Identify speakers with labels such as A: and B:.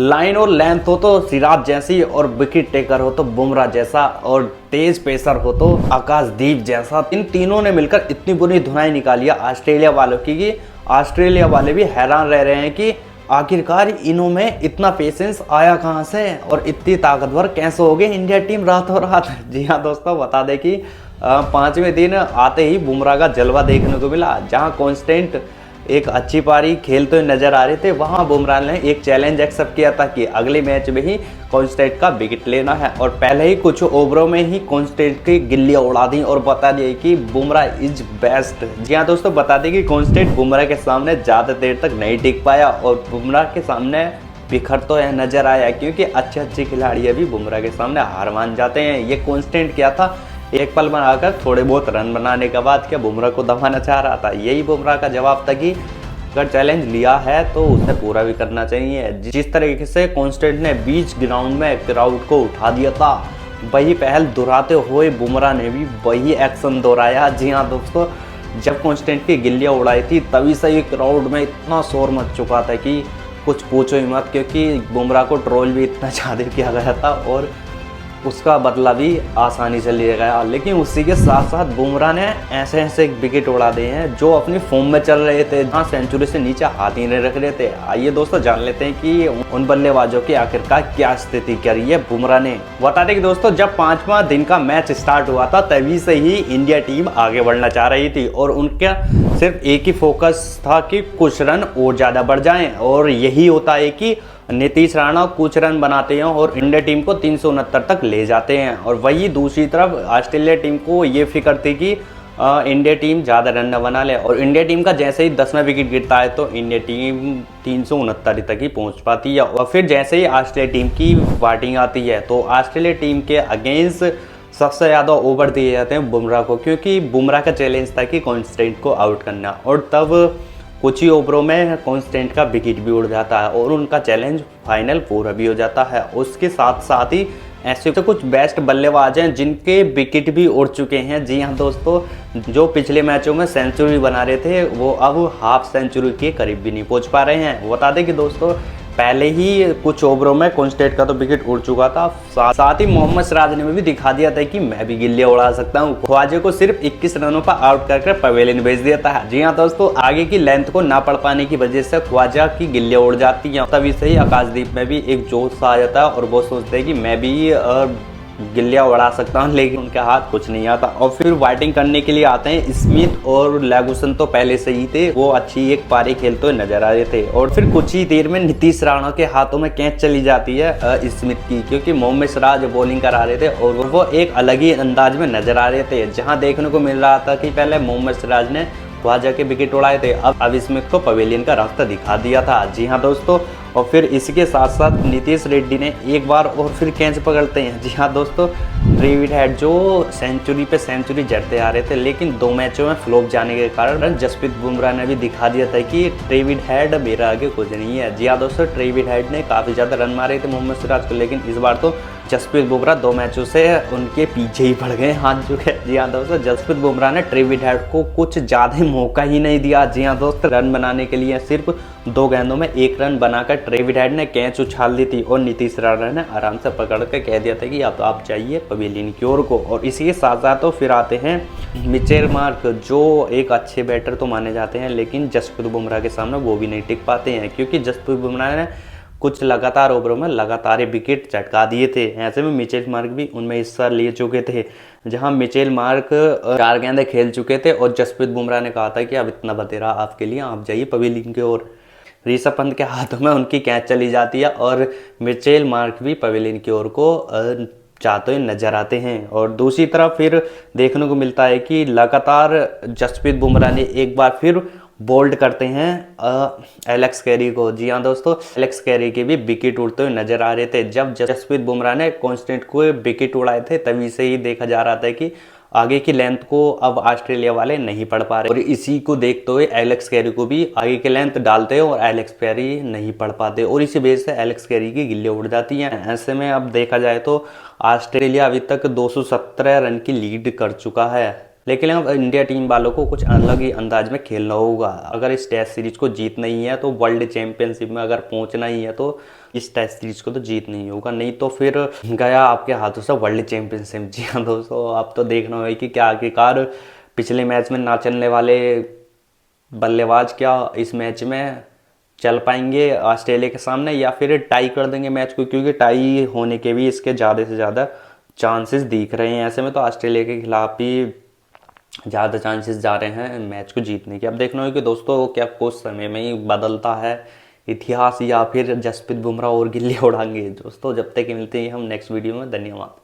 A: Line और length हो तो सिराज जैसी, और विकेट टेकर हो तो बुमराह जैसा, और तेज पेसर हो तो आकाशदीप जैसा। इन तीनों ने मिलकर इतनी बुरी धुनाई निकाली है ऑस्ट्रेलिया वालों की कि ऑस्ट्रेलिया वाले भी हैरान रह रहे हैं कि आखिरकार इन्हों में इतना पेशेंस आया कहाँ से और इतनी ताकतवर कैसे हो गई इंडिया टीम रातों रात। जी हाँ दोस्तों, बता दें कि पांचवें दिन आते ही बुमराह का जलवा देखने को मिला। जहां कांस्टेंट एक अच्छी पारी खेलते हुए नजर आ रहे थे, वहां बुमराह ने एक चैलेंज एक्सेप्ट किया था कि अगले मैच में ही कांस्टेंट का विकेट लेना है, और पहले ही कुछ ओवरों में ही कांस्टेंट की गिल्लियां उड़ा दी और बता दिया कि बुमराह इज बेस्ट। जी हाँ दोस्तों, बता दें कि कांस्टेंट बुमराह के सामने ज़्यादा देर तक नहीं टिक पाया और बुमराह के सामने बिखर तो नजर आया, क्योंकि अच्छे खिलाड़ी अभी बुमराह के सामने हार मान जाते हैं। ये कांस्टेंट क्या था, एक पल बनाकर थोड़े बहुत रन बनाने के बाद क्या बुमराह को दबाना चाह रहा था। यही बुमराह का जवाब था कि अगर चैलेंज लिया है तो उसे पूरा भी करना चाहिए। जिस तरीके से कांस्टेंट ने बीच ग्राउंड में क्राउड को उठा दिया था, वही पहल दोहराते हुए बुमराह ने भी वही एक्शन दोहराया। जी हाँ दोस्तों, जब कांस्टेंट की गिल्लियां उड़ाई थी तभी से ही क्राउड में इतना शोर मच चुका था कि कुछ पूछो ही मत, क्योंकि बुमराह को ट्रोल भी इतना ज़्यादा किया गया था और उसका बदला भी आसानी से लिया गया। लेकिन उसी के साथ साथ बुमराह ने ऐसे विकेट उड़ा दिए हैं जो अपनी फॉर्म में चल रहे थे, जहाँ सेंचुरी से नीचे हाथ ही नहीं रख रहे थे। आइए दोस्तों जान लेते हैं कि उन बल्लेबाजों की आखिरकार क्या स्थिति करी है बुमराह ने। बता दें कि दोस्तों, जब 5वां दिन का मैच स्टार्ट हुआ था तभी से ही इंडिया टीम आगे बढ़ना चाह रही थी और उनका सिर्फ एक ही फोकस था कि कुछ रन और ज़्यादा बढ़ जाएं, और यही होता है कि नीतीश राणा कुछ रन बनाते हैं और इंडिया टीम को 369 तक ले जाते हैं। और वही दूसरी तरफ ऑस्ट्रेलिया टीम को ये फिक्र थी कि इंडिया टीम ज़्यादा रन न बना ले, और इंडिया टीम का जैसे ही 10वां विकेट गिरता है तो इंडिया टीम 369 तक ही पहुंच पाती है। और फिर जैसे ही ऑस्ट्रेलिया टीम की बैटिंग आती है तो ऑस्ट्रेलिया टीम के अगेंस्ट सबसे ज़्यादा ओवर दिए जाते हैं बुमराह को, क्योंकि बुमराह का चैलेंज था कि कांस्टेंट को आउट करना, और तब कुछ ही ओवरों में कांस्टेंट का विकेट भी उड़ जाता है और उनका चैलेंज फाइनल पूरा भी हो जाता है। उसके साथ साथ ही ऐसे तो कुछ बेस्ट बल्लेबाज हैं जिनके विकेट भी उड़ चुके हैं। जी हाँ दोस्तों, जो पिछले मैचों में सेंचुरी बना रहे थे वो अब हाफ सेंचुरी के करीब भी नहीं पहुंच पा रहे हैं। बता दें कि दोस्तों, पहले ही कुछ ओवरों में कांस्टेंट का तो विकेट उड़ चुका था, साथ ही मोहम्मद सिराज ने भी दिखा दिया था कि मैं भी गिल्लियां उड़ा सकता हूं। ख्वाजा को सिर्फ 21 रनों पर आउट करके पवेलियन भेज दिया था। जी हां दोस्तों, आगे की लेंथ को ना पढ़ पाने की वजह से ख्वाजा की गिल्लियां उड़ जाती हैं, तभी से ही आकाशदीप में भी एक जोश आ जाता है और वो सोचते हैं कि मैं भी गिल्लियां उड़ा सकता हूं, लेकिन उनके हाथ कुछ नहीं आता। और फिर बैटिंग करने के लिए आते हैं स्मिथ, और लैगुसन तो पहले से ही थे, वो अच्छी एक पारी खेलते हुए नजर आ रहे थे। और फिर कुछ ही देर में नीतीश राणा के हाथों में कैच चली जाती है स्मिथ की, क्योंकि मोहम्मद सिराज बॉलिंग करा रहे थे और वो एक अलग ही अंदाज में नजर आ रहे थे। जहां देखने को मिल रहा था कि पहले मोहम्मद सिराज ने ख्वाजा के विकेट उड़ाए थे, अब स्मिथ को पवेलियन का रास्ता दिखा दिया था। जी हाँ दोस्तों, और फिर इसके साथ साथ नीतीश रेड्डी ने एक बार और फिर कैच पकड़ते हैं। जी हाँ दोस्तों, ट्रेविड हेड जो सेंचुरी पे सेंचुरी जड़ते आ रहे थे, लेकिन 2 मैचों में फ्लॉप जाने के कारण जसप्रीत बुमराह ने भी दिखा दिया था कि ट्रेविड हेड मेरा आगे कुछ नहीं है। जी हाँ दोस्तों, ट्रेविड हेड ने काफ़ी ज़्यादा रन मारे थे मोहम्मद सिराज को, लेकिन इस बार तो जसप्रीत बुमराह 2 मैचों से उनके पीछे ही पड़ गए हाथ झुके। जी हाँ दोस्तों, जसप्रीत बुमराह ने ट्रेविड हेड को कुछ ज़्यादा मौका ही नहीं दिया। जी हाँ दोस्तों, रन बनाने के लिए सिर्फ 2 गेंदों में 1 रन बनाकर ट्रेविड हेड ने कैच उछाल दी थी और नीतीश राणा ने आराम से पकड़ कर कह दिया था कि अब आप चाहिए पवेलियन की ओर को। और इसी के साथ साथ तो फिर आते हैं मिचेल मार्क, जो एक अच्छे बैटर तो माने जाते हैं, लेकिन जसप्रीत बुमराह के सामने वो भी नहीं टिक पाते हैं, क्योंकि जसप्रीत बुमराह ने कुछ लगातार ओवरों में लगातार विकेट चटका दिए थे। ऐसे में मिचेल मार्क भी उनमें हिस्सा ले चुके थे, जहां मिचेल मार्क 4 गेंदें खेल चुके थे और जसप्रीत बुमराह ने कहा था कि अब इतना बतेरा आपके लिए, आप जाइए पवेलियन की ओर। ऋषभ पंत के हाथों में उनकी कैच चली जाती है और मिचेल मार्क भी पवेलियन की ओर को जाते हुए नजर आते हैं। और दूसरी तरफ फिर देखने को मिलता है कि लगातार जसप्रीत बुमराह ने एक बार फिर बोल्ड करते हैं एलेक्स कैरी को। जी हाँ दोस्तों, एलेक्स कैरी के भी विकेट उड़ते हुए नजर आ रहे थे। जब जसप्रीत बुमराह ने कांस्टेंट को विकेट उड़ाए थे तभी से ही देखा जा रहा था कि आगे की लेंथ को अब ऑस्ट्रेलिया वाले नहीं पढ़ पा रहे, और इसी को देखते हुए एलेक्स कैरी को भी आगे की लेंथ डालते हैं और एलेक्स कैरी नहीं पढ़ पाते, और इसी वजह से एलेक्स कैरी की गिल्लियां उड़ जाती हैं। ऐसे में अब देखा जाए तो ऑस्ट्रेलिया अभी तक 217 रन की लीड कर चुका है लेकिन अब इंडिया टीम वालों को कुछ अलग ही अंदाज में खेलना होगा। अगर इस टेस्ट सीरीज को जीतना ही है तो वर्ल्ड चैंपियनशिप में अगर पहुंचना ही है तो इस टेस्ट सीरीज को तो जीतना ही होगा, नहीं तो फिर गया आपके हाथों से वर्ल्ड चैंपियनशिप। जी हाँ दोस्तों, आप तो देखना होगा कि क्या आखिरकार पिछले मैच में ना चलने वाले बल्लेबाज क्या इस मैच में चल पाएंगे ऑस्ट्रेलिया के सामने, या फिर टाई कर देंगे मैच को, क्योंकि टाई होने के भी इसके ज़्यादा से ज़्यादा चांसेस दिख रहे हैं। ऐसे में तो ऑस्ट्रेलिया के खिलाफ ही ज़्यादा चांसेस जा रहे हैं मैच को जीतने के। अब देखना होगा कि दोस्तों क्या कुछ समय में ही बदलता है इतिहास, या फिर जसप्रीत बुमराह और गिल्ली उड़ाएंगे। दोस्तों जब तक मिलते हैं हम नेक्स्ट वीडियो में, धन्यवाद।